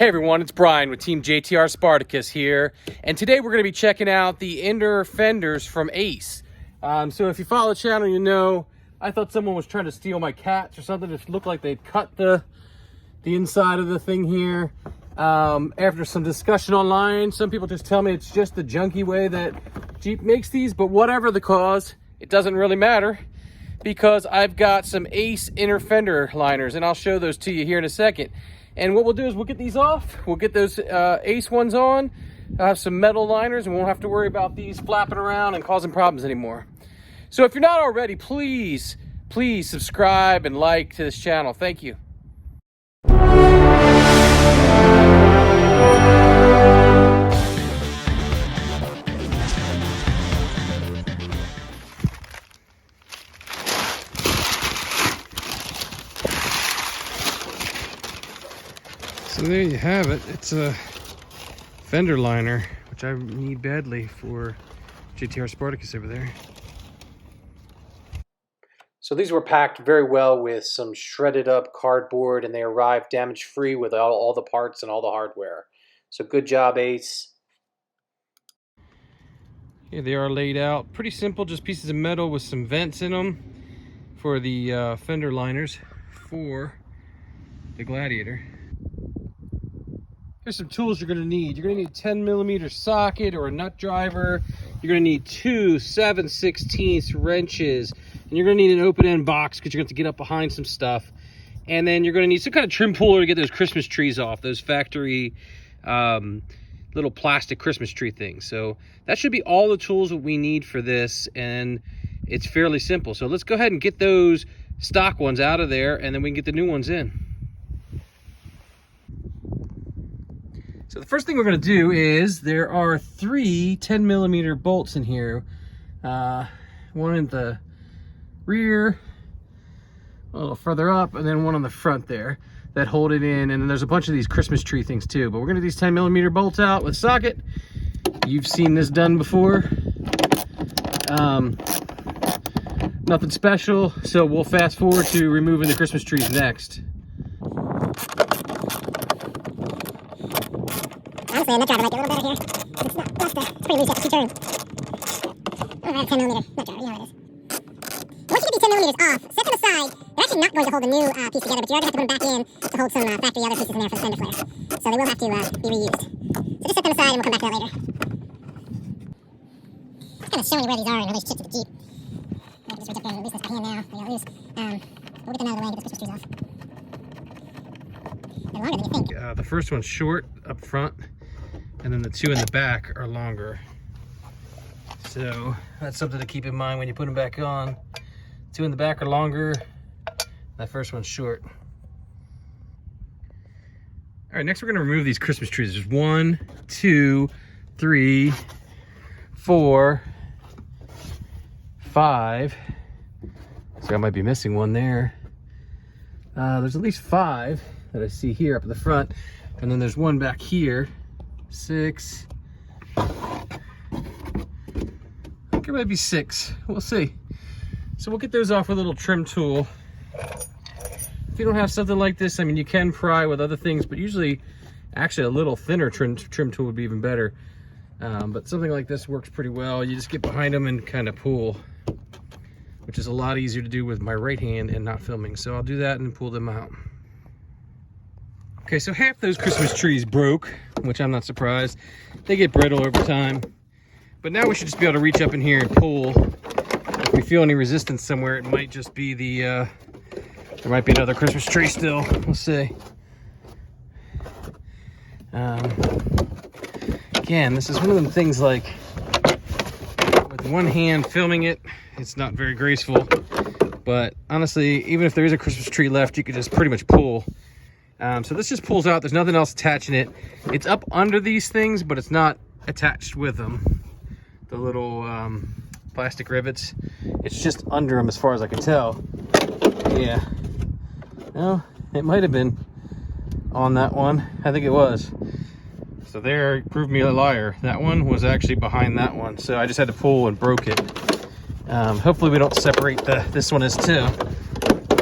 Hey everyone, it's Brian with Team JTR.Spartacus here, and today we're going to be checking out the inner fenders from Ace. So if you follow the channel, you know I thought someone was trying to steal my cats or something. It looked like they'd cut the inside of the thing here. After some discussion online, some people just tell me it's just the junky way that Jeep makes these, but whatever the cause, it doesn't really matter because I've got some Ace inner fender liners, and I'll show those to you here in a second. And what we'll do is we'll get these off. We'll get those Ace ones on. I'll have some metal liners, and we won't have to worry about these flapping around and causing problems anymore. So if you're not already, please subscribe and like to this channel. Thank you. So there you have it. It's a fender liner, which I need badly for JTR.Spartacus over there. So these were packed very well with some shredded up cardboard, and they arrived damage free with all the parts and all the hardware. So good job, Ace. Here they are laid out. Pretty simple, just pieces of metal with some vents in them for the fender liners for the Gladiator. Here's some tools you're going to need. You're going to need a 10mm socket or a nut driver. You're going to need two 7/16 wrenches. And you're going to need an open-end box because you're going to have to get up behind some stuff. And then you're going to need some kind of trim puller to get those Christmas trees off, those factory little plastic Christmas tree things. So that should be all the tools that we need for this, and it's fairly simple. So let's go ahead and get those stock ones out of there, and then we can get the new ones in. So the first thing we're going to do is there are three 10mm bolts in here. One in the rear, a little further up, and then one on the front there that hold it in. And then there's a bunch of these Christmas tree things too. But we're going to do these 10mm bolts out with socket. You've seen this done before. Nothing special. So we'll fast forward to removing the Christmas trees next. Honestly, the nut driver might be a little better here. It's not lost it's pretty loose after 2 turns. I have a 10mm nut driver, you know how it is. Once you get these 10mm off, set them aside. They're actually not going to hold the new piece together, but you are going to have to put them back in to hold some factory other pieces in there for the fender flare. So they will have to be reused. So just set them aside and we'll come back to that later. Just kind of showing you where these are in relationship to the Jeep. I can just reach up there and loosen this by hand now. They got loose. We'll get them out of the way and get the Christmas trees off. They're longer than you think. The first one's short up front, and then the two in the back are longer. So that's something to keep in mind when you put them back on. Two in the back are longer. That first one's short. All right, next we're gonna remove these Christmas trees. There's 1, 2, 3, 4, 5. So I might be missing one there. There's at least 5 that I see here up at the front. And then there's one back here. 6. I think it might be 6. We'll see. So we'll get those off with a little trim tool. If you don't have something like this, I mean, you can pry with other things, but usually, actually a little thinner trim tool would be even better. But something like this works pretty well. You just get behind them and kind of pull, which is a lot easier to do with my right hand and not filming. So I'll do that and pull them out. Okay, so half those Christmas trees broke, which I'm not surprised. They get brittle over time. But now we should just be able to reach up in here and pull. If we feel any resistance somewhere, it might just be the, there might be another Christmas tree still. We'll see. Again, this is one of them things like, with one hand filming it, it's not very graceful. But honestly, even if there is a Christmas tree left, you could just pretty much pull. So this just pulls out. There's nothing else attaching it. It's up under these things, but it's not attached with them. The little plastic rivets. It's just under them as far as I can tell. Yeah. No, it might have been on that one. I think it was. So there, proved me a liar. That one was actually behind that one. So I just had to pull and broke it. Hopefully we don't separate this one as two.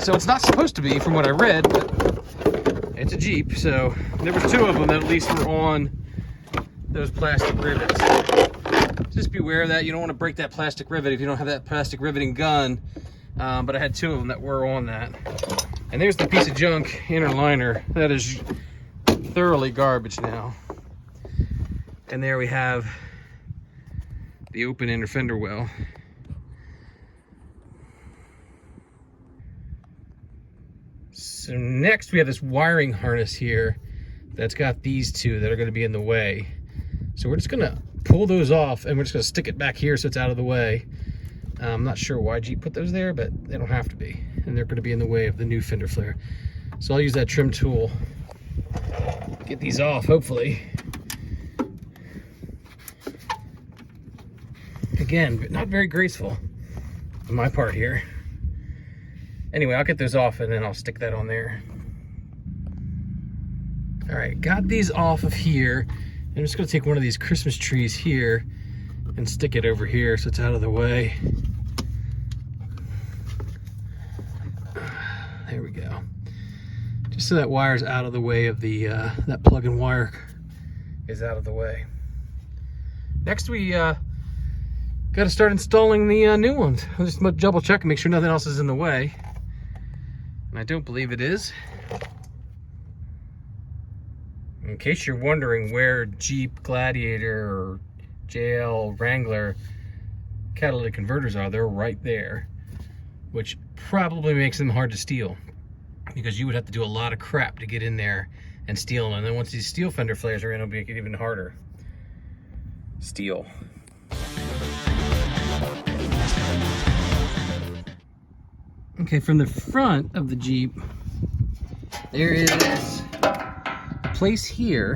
So it's not supposed to be, from what I read, but It's a Jeep, so there was 2 of them that at least were on those plastic rivets. Just beware of that. You don't want to break that plastic rivet if you don't have that plastic riveting gun. But I had 2 of them that were on that. And there's the piece of junk inner liner. That is thoroughly garbage now. And there we have the open inner fender well. So next we have this wiring harness here that's got these 2 that are going to be in the way. So we're just going to pull those off and we're just going to stick it back here so it's out of the way. I'm not sure why Jeep put those there, but they don't have to be. And they're going to be in the way of the new fender flare. So I'll use that trim tool, get these off, hopefully. Again, but not very graceful on my part here. Anyway, I'll get those off and then I'll stick that on there. All right, got these off of here. I'm just gonna take one of these Christmas trees here and stick it over here so it's out of the way. There we go. Just so that wire's out of the way of the, that plug-in wire is out of the way. Next we got to start installing the new ones. I'll just double check and make sure nothing else is in the way. And I don't believe it is. In case you're wondering where Jeep, Gladiator, or JL, Wrangler catalytic converters are, they're right there, which probably makes them hard to steal because you would have to do a lot of crap to get in there and steal them. And then once these steel fender flares are in, it'll make it even harder. Steel. Okay, from the front of the Jeep, there is a place here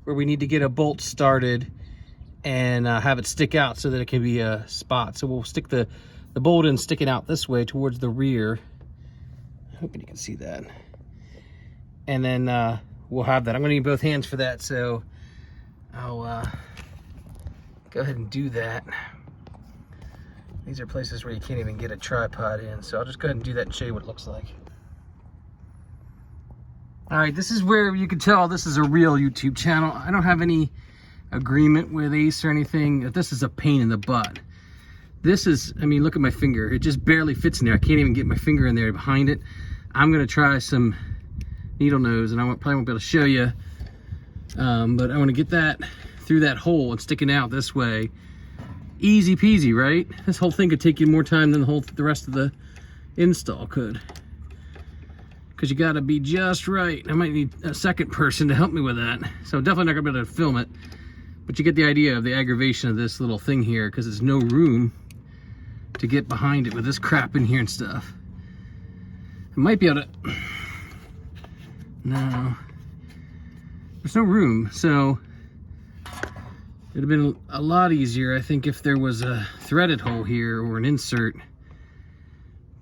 where we need to get a bolt started and have it stick out so that it can be a spot. So we'll stick the bolt in, sticking out this way towards the rear. Hoping you can see that. And then we'll have that. I'm gonna need both hands for that, so I'll go ahead and do that. These are places where you can't even get a tripod in, so I'll just go ahead and do that and show you what it looks like. All right, this is where you can tell this is a real YouTube channel. I don't have any agreement with Ace or anything. This is a pain in the butt. This is, I mean, look at my finger. It just barely fits in there. I can't even get my finger in there behind it. I'm gonna try some needle nose, and I probably won't be able to show you, but I wanna get that through that hole and sticking out this way. Easy peasy, right? This whole thing could take you more time than the rest of the install could. Because you gotta be just right. I might need a second person to help me with that. So definitely not gonna be able to film it. But you get the idea of the aggravation of this little thing here, because there's no room to get behind it with this crap in here and stuff. I might be able to, no. There's no room, so it'd have been a lot easier, I think, if there was a threaded hole here or an insert.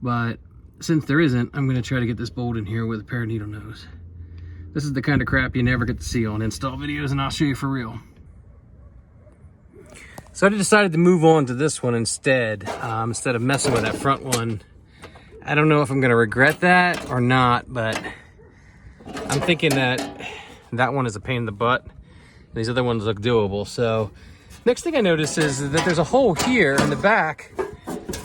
But since there isn't, I'm gonna try to get this bolt in here with a pair of needle nose. This is the kind of crap you never get to see on install videos, and I'll show you for real. So I decided to move on to this one instead of messing with that front one. I don't know if I'm gonna regret that or not, but I'm thinking that that one is a pain in the butt. These other ones look doable. So next thing I noticed is that there's a hole here in the back,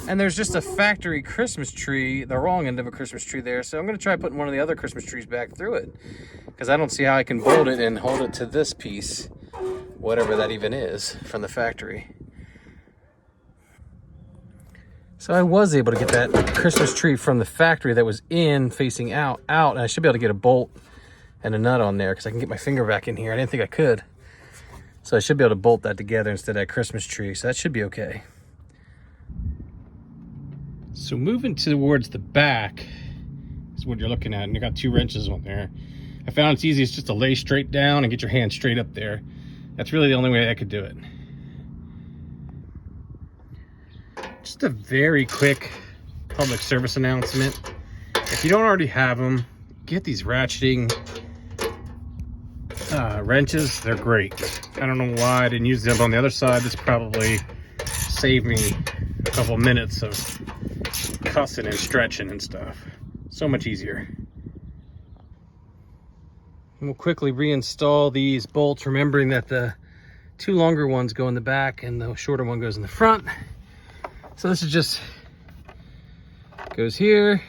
and there's just a factory Christmas tree, the wrong end of a Christmas tree there. So I'm gonna try putting one of the other Christmas trees back through it, because I don't see how I can bolt it and hold it to this piece, whatever that even is, from the factory. So I was able to get that Christmas tree from the factory that was in, facing out, and I should be able to get a bolt and a nut on there because I can get my finger back in here. I didn't think I could. So I should be able to bolt that together instead of that Christmas tree, so that should be okay. So moving towards the back is what you're looking at, and you got 2 wrenches on there. I found it's easiest just to lay straight down and get your hand straight up there. That's really the only way I could do it. Just a very quick public service announcement. If you don't already have them, get these ratcheting wrenches. They're great. I don't know why I didn't use them on the other side. This probably saved me a couple minutes of cussing and stretching and stuff. So much easier. And we'll quickly reinstall these bolts, remembering that the 2 longer ones go in the back and the shorter one goes in the front. So this is just, goes here,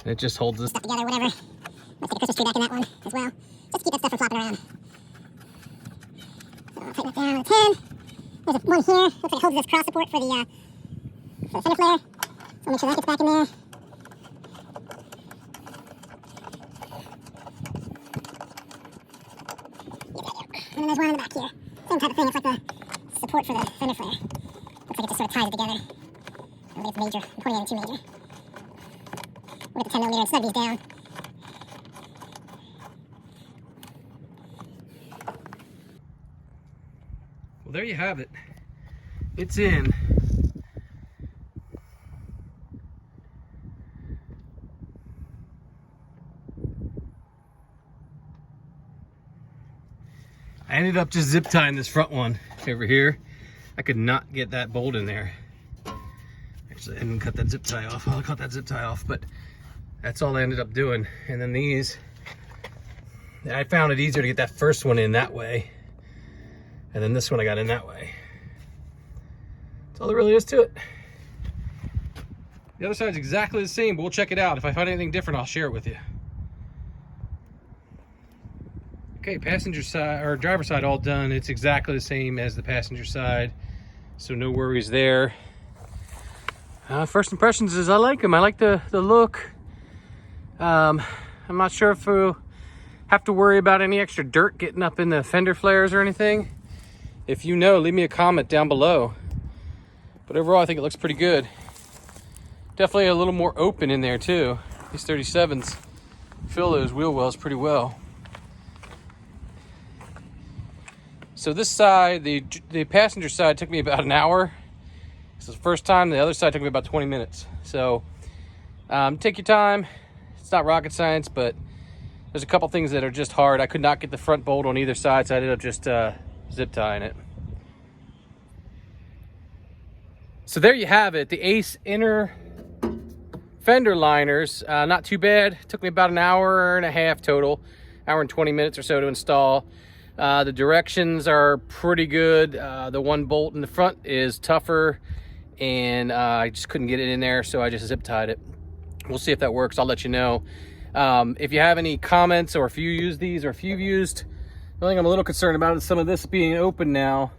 and it just holds this stuff together, whatever. Let's get a Christmas tree back in that one as well, just to keep that stuff from flopping around. So I'll tighten it down to 10. There's one here, looks like it holds this cross support for the fender flare. So make sure that gets back in there. And then there's one in the back here. Same type of thing, it's like the support for the fender flare. Looks like it just sort of ties it together. I think it's major, I'm pointing at it too major. We'll get the 10mm and snug these down. Well, there you have it. It's in. I ended up just zip tying this front one over here. I could not get that bolt in there. Actually, I didn't cut that zip tie off. I'll cut that zip tie off, but that's all I ended up doing. And then these, I found it easier to get that first one in that way. And then this one I got in that way. That's all there really is to it. The other side's exactly the same, but we'll check it out. If I find anything different, I'll share it with you. Okay, passenger side or driver side all done. It's exactly the same as the passenger side, so no worries there. First impressions is I like them. I like the look. I'm not sure if we'll have to worry about any extra dirt getting up in the fender flares or anything. If you know, leave me a comment down below. But overall, I think it looks pretty good. Definitely a little more open in there too. These 37s fill those wheel wells pretty well. So this side, the passenger side, took me about an hour. This is the first time. The other side took me about 20 minutes. So take your time. It's not rocket science, but there's a couple things that are just hard. I could not get the front bolt on either side, so I ended up just zip tying it. So there you have it, the Ace inner fender liners. Not too bad. Took me about an hour and a half total, hour and 20 minutes or so to install. The directions are pretty good. The one bolt in the front is tougher, and I just couldn't get it in there, so I just zip tied it. We'll see if that works. I'll let you know. If you have any comments, or if you use these, or if you've used, the only thing I'm a little concerned about is some of this being open now,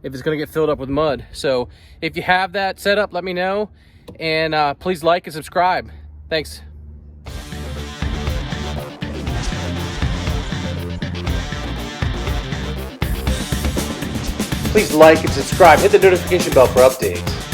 if it's going to get filled up with mud. So if you have that set up, let me know, and please like and subscribe. Thanks. Please like and subscribe. Hit the notification bell for updates.